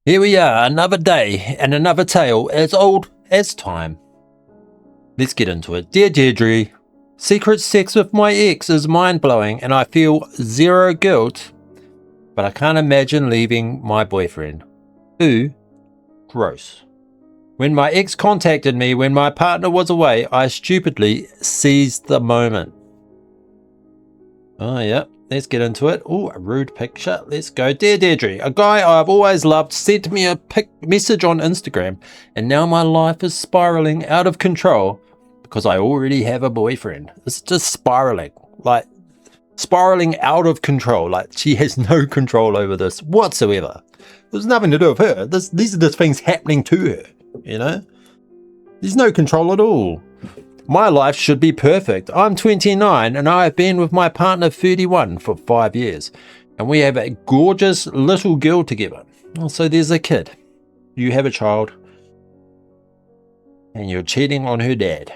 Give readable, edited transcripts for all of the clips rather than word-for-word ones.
Here we are, another day and another tale as old as time. Let's get into it. Dear Deirdre, secret sex with my ex is mind-blowing and I feel zero guilt, but I can't imagine leaving my boyfriend. Ooh, gross. When my ex contacted me when my partner was away, I stupidly seized the moment. Oh, yeah. Let's get into it. Oh, a rude picture. Let's go. Dear Deirdre, a guy I've always loved sent me a message on Instagram, and now my life is spiraling out of control because I already have a boyfriend. It's just spiraling, like spiraling out of control. Like she has no control over this whatsoever. There's nothing to do with her. These are just things happening to her, you know? There's no control at all. My life should be perfect. I'm 29 and I have been with my partner 31 for 5 years. And we have a gorgeous little girl together. So there's a kid. You have a child. And you're cheating on her dad.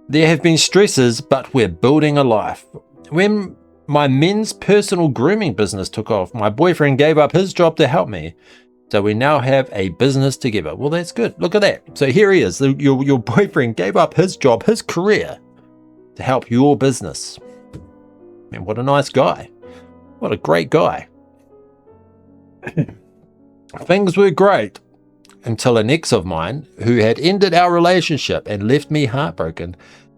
There have been stresses, but we're building a life. When my men's personal grooming business took off, my boyfriend gave up his job to help me. So we now have a business together. Well, that's good. Look at that. So here he is. Your boyfriend gave up his job, his career, to help your business. Man, what a nice guy. What a great guy. Things were great until an ex of mine, who had ended our relationship and left me heartbroken,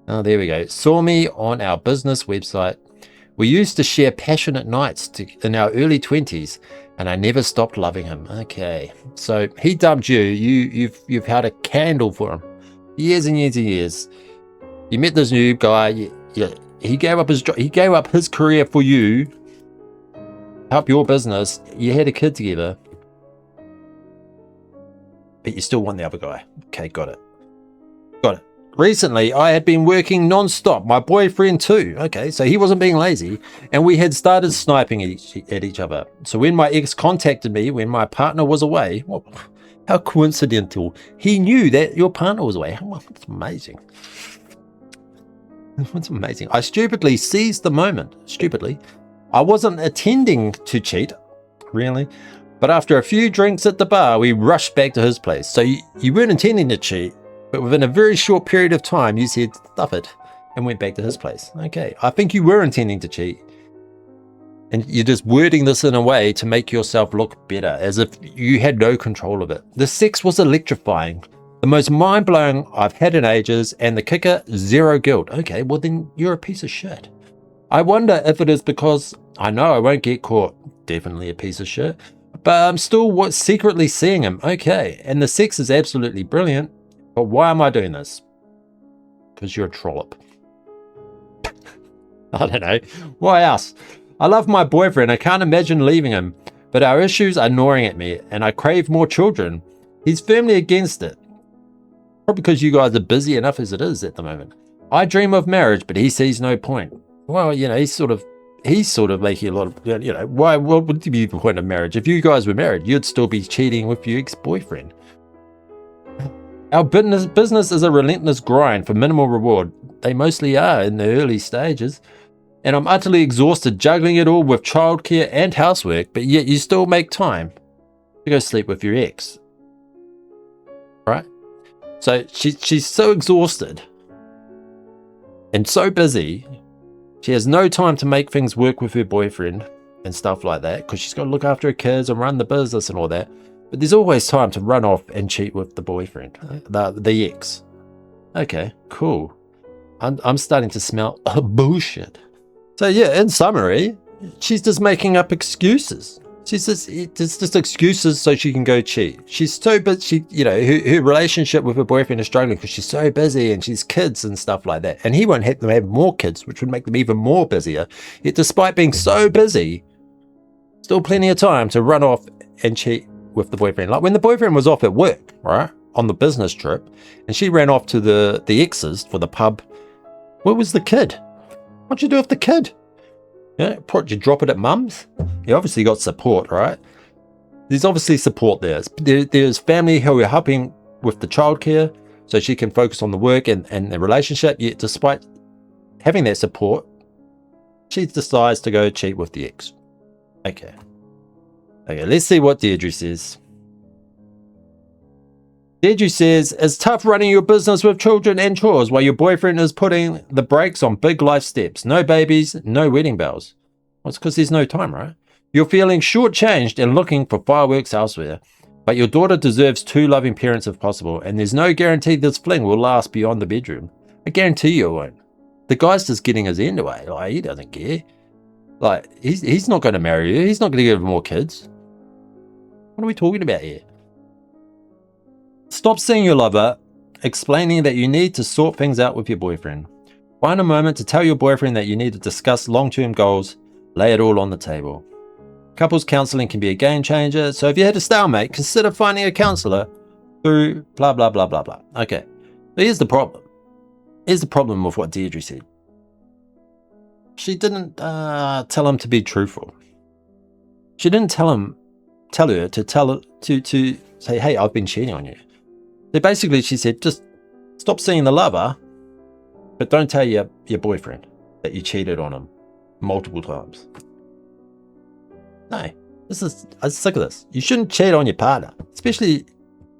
oh, there we go, saw me on our business website. We used to share passionate nights in our early 20s, and I never stopped loving him. Okay, so he dumped you. You've held a candle for him, years and years and years. You met this new guy. He gave up his job. He gave up his career for you. Help your business. You had a kid together, but you still want the other guy. Okay, got it. Got it. Recently, I had been working non-stop. My boyfriend too. Okay, so he wasn't being lazy. And we had started sniping at each other. So when my ex contacted me when my partner was away, well, how coincidental. He knew that your partner was away. Well, that's amazing. That's amazing. I stupidly seized the moment. Stupidly. I wasn't intending to cheat. Really. But after a few drinks at the bar, we rushed back to his place. So you weren't intending to cheat. But within a very short period of time, you said, stuff it, and went back to his place. Okay, I think you were intending to cheat. And you're just wording this in a way to make yourself look better, as if you had no control of it. The sex was electrifying. The most mind-blowing I've had in ages, and the kicker, zero guilt. Okay, well then you're a piece of shit. I wonder if it is because I know I won't get caught. Definitely a piece of shit. But I'm still secretly seeing him. Okay, and the sex is absolutely brilliant. But why am I doing this? Because you're a trollop. I don't know. Why else? I love my boyfriend. I can't imagine leaving him. But our issues are gnawing at me and I crave more children. He's firmly against it. Probably because you guys are busy enough as it is at the moment. I dream of marriage, but he sees no point. Well, you know, he's sort of making a lot of, you know, what would be the point of marriage? If you guys were married, you'd still be cheating with your ex-boyfriend. Our business is a relentless grind for minimal reward. They mostly are in the early stages. And I'm utterly exhausted juggling it all with childcare and housework, but yet you still make time to go sleep with your ex. Right? So she's so exhausted and so busy, she has no time to make things work with her boyfriend and stuff like that, because she's got to look after her kids and run the business and all that. But there's always time to run off and cheat with the boyfriend, the ex. Okay, cool. I'm starting to smell bullshit. So yeah, in summary, she's just making up excuses. It's just excuses so she can go cheat. She's so busy, you know, her relationship with her boyfriend is struggling because she's so busy and she's kids and stuff like that. And he won't have them have more kids, which would make them even more busier. Yet despite being so busy, still plenty of time to run off and cheat with the boyfriend. Like when the boyfriend was off at work, right, on the business trip, and she ran off to the ex's for the pub, where was the kid? What'd you do with the kid? Yeah, what, you drop it at mum's? You obviously got support, right? There's obviously support there. There's family who are helping with the childcare so she can focus on the work and the relationship. Yet despite having that support, she decides to go cheat with the ex. Okay. Okay, let's see what Deirdre says. Deirdre says, it's tough running your business with children and chores while your boyfriend is putting the brakes on big life steps. No babies, no wedding bells. Well, it's because there's no time, right? You're feeling shortchanged and looking for fireworks elsewhere. But your daughter deserves 2 loving parents if possible, and there's no guarantee this fling will last beyond the bedroom. I guarantee you it won't. The guy's just getting his end away. Like, he doesn't care. Like, he's not going to marry you. He's not going to give more kids. What are we talking about here? Stop seeing your lover, explaining that you need to sort things out with your boyfriend. Find a moment to tell your boyfriend that you need to discuss long-term goals. Lay it all on the table. Couples counseling can be a game changer, so if you had a stalemate, consider finding a counselor through blah, blah, blah, blah, blah. Okay, but here's the problem. Here's the problem with what Deirdre said. She didn't tell him to be truthful. She didn't tell her to say, hey, I've been cheating on you. So basically, she said, just stop seeing the lover, but don't tell your boyfriend that you cheated on him multiple times. No, I'm sick of this. You shouldn't cheat on your partner, especially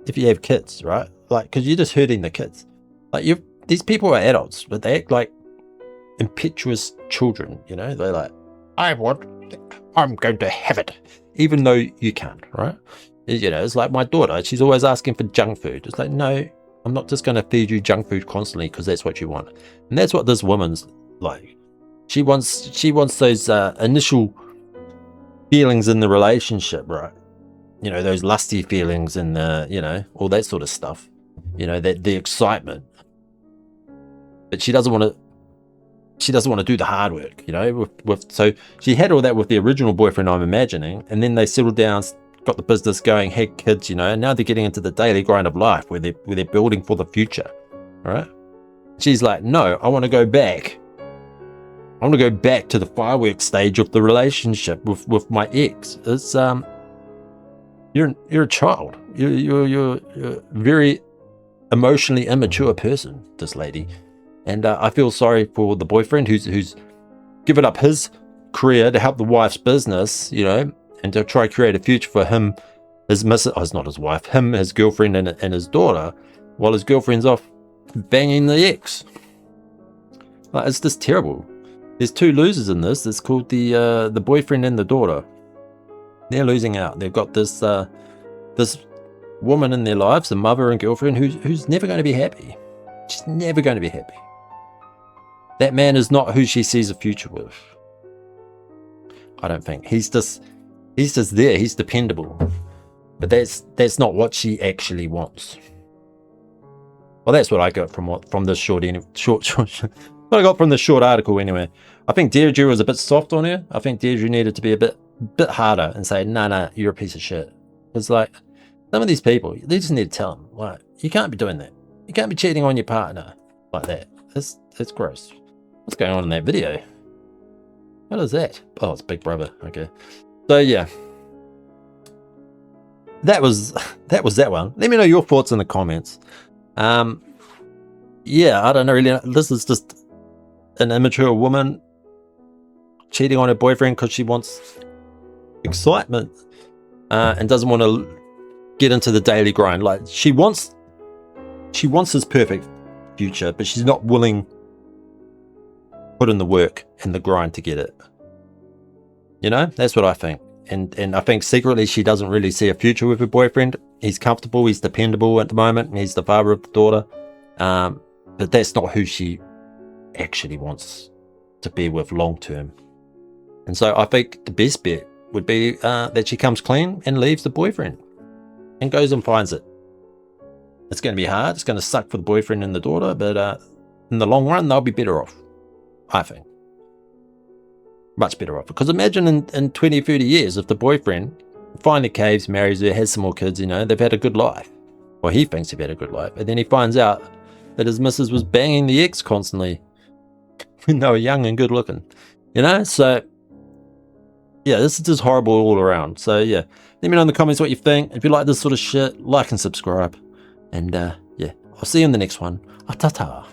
if you have kids, right? Like, because you're just hurting the kids. Like, these people are adults, but they act like impetuous children, you know? They're like, I'm going to have it, even though you can't, right? You know, it's like my daughter. She's always asking for junk food. It's like, no, I'm not just going to feed you junk food constantly because that's what you want. And that's what this woman's like. She wants those initial feelings in the relationship, right? You know, those lusty feelings and you know, all that sort of stuff. You know, the excitement. But she doesn't want to do the hard work, you know. So she had all that with the original boyfriend, I'm imagining, and then they settled down, got the business going, had kids, you know, and now they're getting into the daily grind of life where they're building for the future. All right. She's like, no, I want to go back. I want to go back to the fireworks stage of the relationship with my ex. It's you're a child. You're a very emotionally immature person, this lady. And I feel sorry for the boyfriend who's given up his career to help the wife's business, you know, and to try to create a future for him, his missus, it's not his wife, him, his girlfriend, and his daughter, while his girlfriend's off banging the ex. Like, it's just terrible. There's 2 losers in this. It's called the boyfriend and the daughter. They're losing out. They've got this this woman in their lives, the mother and girlfriend, who's never going to be happy. She's never going to be happy. That man is not who she sees a future with. I don't think. He's just there. He's dependable. But that's not what she actually wants. Well, that's what I got from this short. What I got from the short article anyway. I think Deirdre was a bit soft on her. I think Deirdre needed to be a bit harder and say, nah, you're a piece of shit. It's like, some of these people, they just need to tell them, like, you can't be doing that. You can't be cheating on your partner like that. It's gross. What's going on in that video? What is that? Oh, it's Big Brother. Okay. So yeah. That was that one. Let me know your thoughts in the comments. Yeah, I don't know really. This is just an immature woman cheating on her boyfriend because she wants excitement and doesn't want to get into the daily grind. Like, she wants his perfect future, but she's not willing to put in the work and the grind to get it. You know, that's what I think. And I think secretly she doesn't really see a future with her boyfriend. He's comfortable, he's dependable at the moment, and he's the father of the daughter. But that's not who she actually wants to be with long term. And so I think the best bet would be that she comes clean and leaves the boyfriend and goes and finds it. It's going to be hard. It's going to suck for the boyfriend and the daughter, but in the long run, they'll be better off, I think. Much better off. Because imagine in 20, 30 years, if the boyfriend finally caves, marries her, has some more kids, you know, they've had a good life. Well, he thinks they've had a good life. And then he finds out that his missus was banging the ex constantly when they were young and good looking. You know, so yeah, this is just horrible all around. So yeah, let me know in the comments what you think. If you like this sort of shit, like and subscribe. And yeah, I'll see you in the next one. Ta-ta.